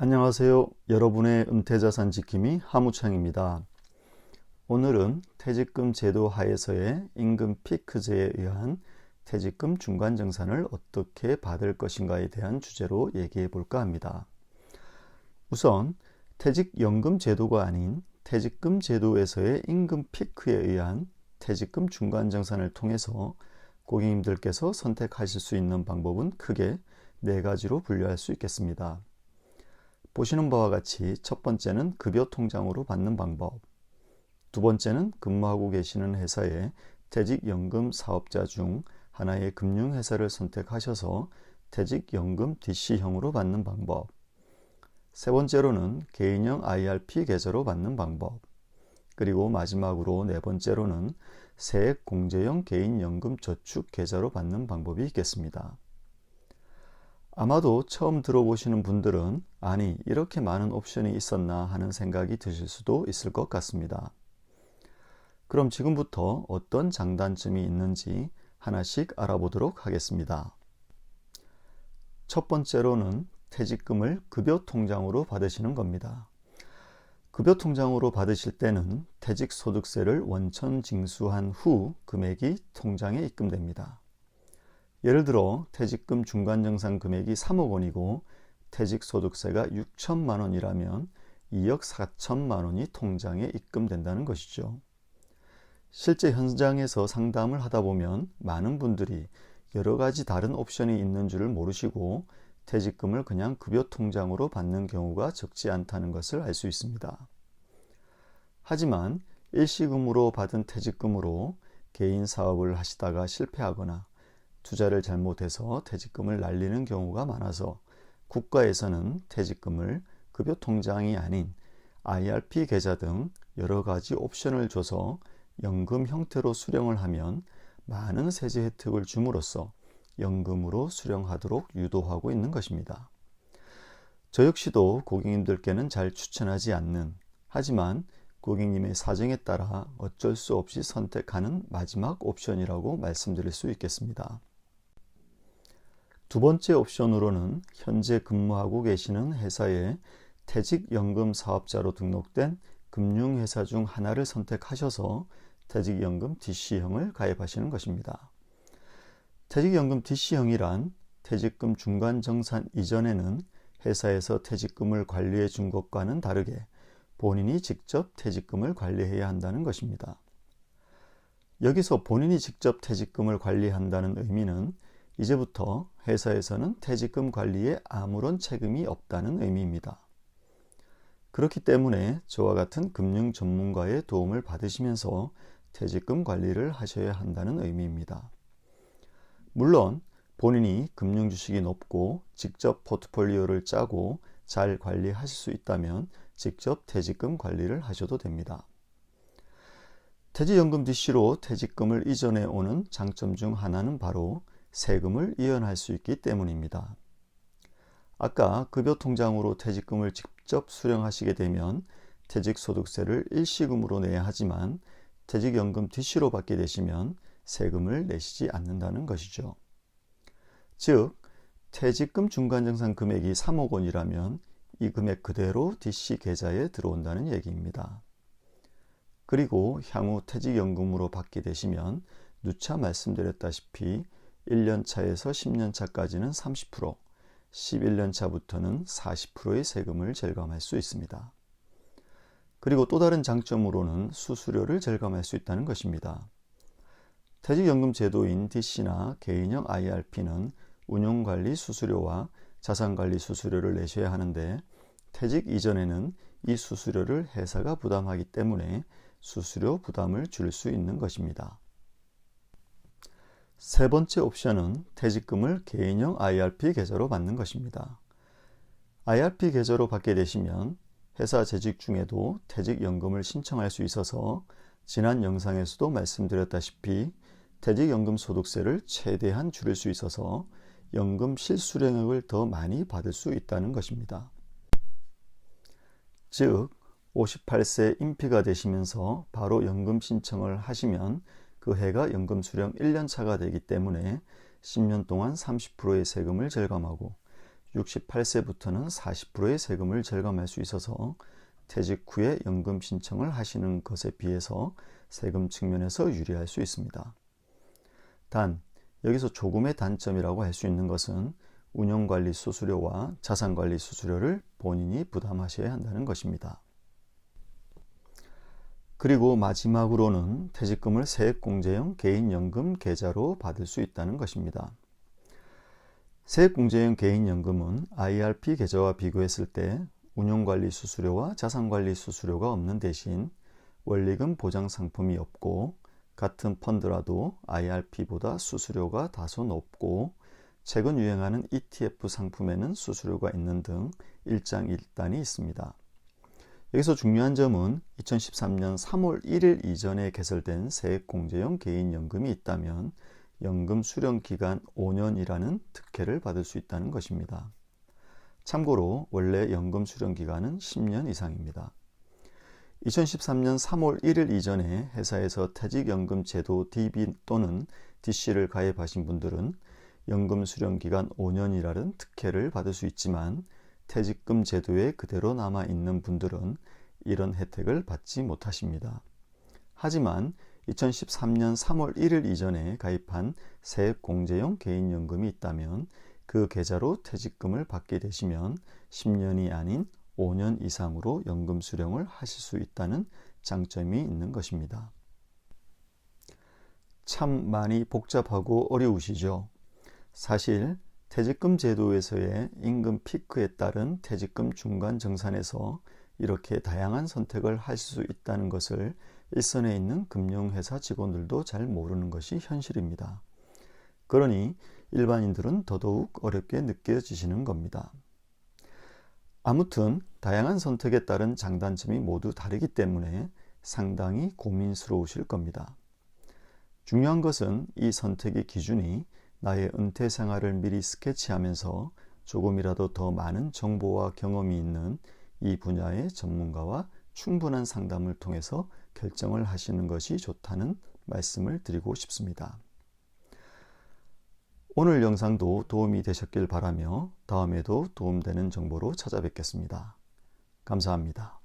안녕하세요. 여러분의 은퇴자산 지킴이 하무창입니다. 오늘은 퇴직금 제도 하에서의 임금 피크제에 의한 퇴직금 중간정산을 어떻게 받을 것인가에 대한 주제로 얘기해 볼까 합니다. 우선 퇴직연금 제도가 아닌 퇴직금 제도에서의 임금 피크에 의한 퇴직금 중간정산을 통해서 고객님들께서 선택하실 수 있는 방법은 크게 4가지로 분류할 수 있겠습니다. 보시는 바와 같이 첫 번째는 급여 통장으로 받는 방법, 두 번째는 근무하고 계시는 회사의 퇴직연금 사업자 중 하나의 금융회사를 선택하셔서 퇴직연금 DC형으로 받는 방법, 세 번째로는 개인형 IRP 계좌로 받는 방법, 그리고 마지막으로 네 번째로는 세액공제형 개인연금 저축 계좌로 받는 방법이 있겠습니다. 아마도 처음 들어보시는 분들은 아니 이렇게 많은 옵션이 있었나 하는 생각이 드실 수도 있을 것 같습니다. 그럼 지금부터 어떤 장단점이 있는지 하나씩 알아보도록 하겠습니다. 첫 번째로는 퇴직금을 급여 통장으로 받으시는 겁니다. 급여 통장으로 받으실 때는 퇴직소득세를 원천 징수한 후 금액이 통장에 입금됩니다. 예를 들어 퇴직금 중간정산 금액이 3억 원이고 퇴직소득세가 6천만 원이라면 2억 4천만 원이 통장에 입금된다는 것이죠. 실제 현장에서 상담을 하다 보면 많은 분들이 여러 가지 다른 옵션이 있는 줄을 모르시고 퇴직금을 그냥 급여 통장으로 받는 경우가 적지 않다는 것을 알 수 있습니다. 하지만 일시금으로 받은 퇴직금으로 개인 사업을 하시다가 실패하거나 투자를 잘못해서 퇴직금을 날리는 경우가 많아서 국가에서는 퇴직금을 급여 통장이 아닌 IRP 계좌 등 여러 가지 옵션을 줘서 연금 형태로 수령을 하면 많은 세제 혜택을 줌으로써 연금으로 수령하도록 유도하고 있는 것입니다. 저 역시도 고객님들께는 잘 추천하지 않는, 하지만 고객님의 사정에 따라 어쩔 수 없이 선택하는 마지막 옵션이라고 말씀드릴 수 있겠습니다. 두 번째 옵션으로는 현재 근무하고 계시는 회사의 퇴직연금 사업자로 등록된 금융회사 중 하나를 선택하셔서 퇴직연금 DC형을 가입하시는 것입니다. 퇴직연금 DC형이란 퇴직금 중간정산 이전에는 회사에서 퇴직금을 관리해 준 것과는 다르게 본인이 직접 퇴직금을 관리해야 한다는 것입니다. 여기서 본인이 직접 퇴직금을 관리한다는 의미는 이제부터 회사에서는 퇴직금 관리에 아무런 책임이 없다는 의미입니다. 그렇기 때문에 저와 같은 금융 전문가의 도움을 받으시면서 퇴직금 관리를 하셔야 한다는 의미입니다. 물론 본인이 금융 주식이 높고 직접 포트폴리오를 짜고 잘 관리하실 수 있다면 직접 퇴직금 관리를 하셔도 됩니다. 퇴직연금 DC로 퇴직금을 이전해 오는 장점 중 하나는 바로 세금을 이연할 수 있기 때문입니다. 아까 급여 통장으로 퇴직금을 직접 수령하시게 되면 퇴직소득세를 일시금으로 내야 하지만 퇴직연금 DC로 받게 되시면 세금을 내시지 않는다는 것이죠. 즉, 퇴직금 중간정산 금액이 3억 원이라면 이 금액 그대로 DC 계좌에 들어온다는 얘기입니다. 그리고 향후 퇴직연금으로 받게 되시면 누차 말씀드렸다시피 1년 차에서 10년 차까지는 30%, 11년 차부터는 40%의 세금을 절감할 수 있습니다. 그리고 또 다른 장점으로는 수수료를 절감할 수 있다는 것입니다. 퇴직연금 제도인 DC나 개인형 IRP는 운용관리 수수료와 자산관리 수수료를 내셔야 하는데 퇴직 이전에는 이 수수료를 회사가 부담하기 때문에 수수료 부담을 줄 수 있는 것입니다. 세 번째 옵션은 퇴직금을 개인형 IRP 계좌로 받는 것입니다. IRP 계좌로 받게 되시면 회사 재직 중에도 퇴직연금을 신청할 수 있어서 지난 영상에서도 말씀드렸다시피 퇴직연금 소득세를 최대한 줄일 수 있어서 연금 실수령액을 더 많이 받을 수 있다는 것입니다. 즉, 58세 인피가 되시면서 바로 연금 신청을 하시면 그 해가 연금 수령 1년 차가 되기 때문에 10년 동안 30%의 세금을 절감하고 68세부터는 40%의 세금을 절감할 수 있어서 퇴직 후에 연금 신청을 하시는 것에 비해서 세금 측면에서 유리할 수 있습니다. 단, 여기서 조금의 단점이라고 할 수 있는 것은 운영관리 수수료와 자산관리 수수료를 본인이 부담하셔야 한다는 것입니다. 그리고 마지막으로는 퇴직금을 세액공제형 개인연금 계좌로 받을 수 있다는 것입니다. 세액공제형 개인연금은 IRP 계좌와 비교했을 때 운용관리 수수료와 자산관리 수수료가 없는 대신 원리금 보장 상품이 없고 같은 펀드라도 IRP보다 수수료가 다소 높고 최근 유행하는 ETF 상품에는 수수료가 있는 등 일장일단이 있습니다. 여기서 중요한 점은 2013년 3월 1일 이전에 개설된 세액공제형 개인연금이 있다면 연금 수령 기간 5년이라는 특혜를 받을 수 있다는 것입니다. 참고로 원래 연금 수령 기간은 10년 이상입니다. 2013년 3월 1일 이전에 회사에서 퇴직연금 제도 DB 또는 DC를 가입하신 분들은 연금 수령 기간 5년이라는 특혜를 받을 수 있지만 퇴직금 제도에 그대로 남아있는 분들은 이런 혜택을 받지 못하십니다. 하지만 2013년 3월 1일 이전에 가입한 세액공제형 개인연금이 있다면 그 계좌로 퇴직금을 받게 되시면 10년이 아닌 5년 이상으로 연금 수령을 하실 수 있다는 장점이 있는 것입니다. 참 많이 복잡하고 어려우시죠? 사실 퇴직금 제도에서의 임금 피크에 따른 퇴직금 중간 정산에서 이렇게 다양한 선택을 할 수 있다는 것을 일선에 있는 금융회사 직원들도 잘 모르는 것이 현실입니다. 그러니 일반인들은 더더욱 어렵게 느껴지시는 겁니다. 아무튼 다양한 선택에 따른 장단점이 모두 다르기 때문에 상당히 고민스러우실 겁니다. 중요한 것은 이 선택의 기준이 나의 은퇴 생활을 미리 스케치하면서 조금이라도 더 많은 정보와 경험이 있는 이 분야의 전문가와 충분한 상담을 통해서 결정을 하시는 것이 좋다는 말씀을 드리고 싶습니다. 오늘 영상도 도움이 되셨길 바라며 다음에도 도움되는 정보로 찾아뵙겠습니다. 감사합니다.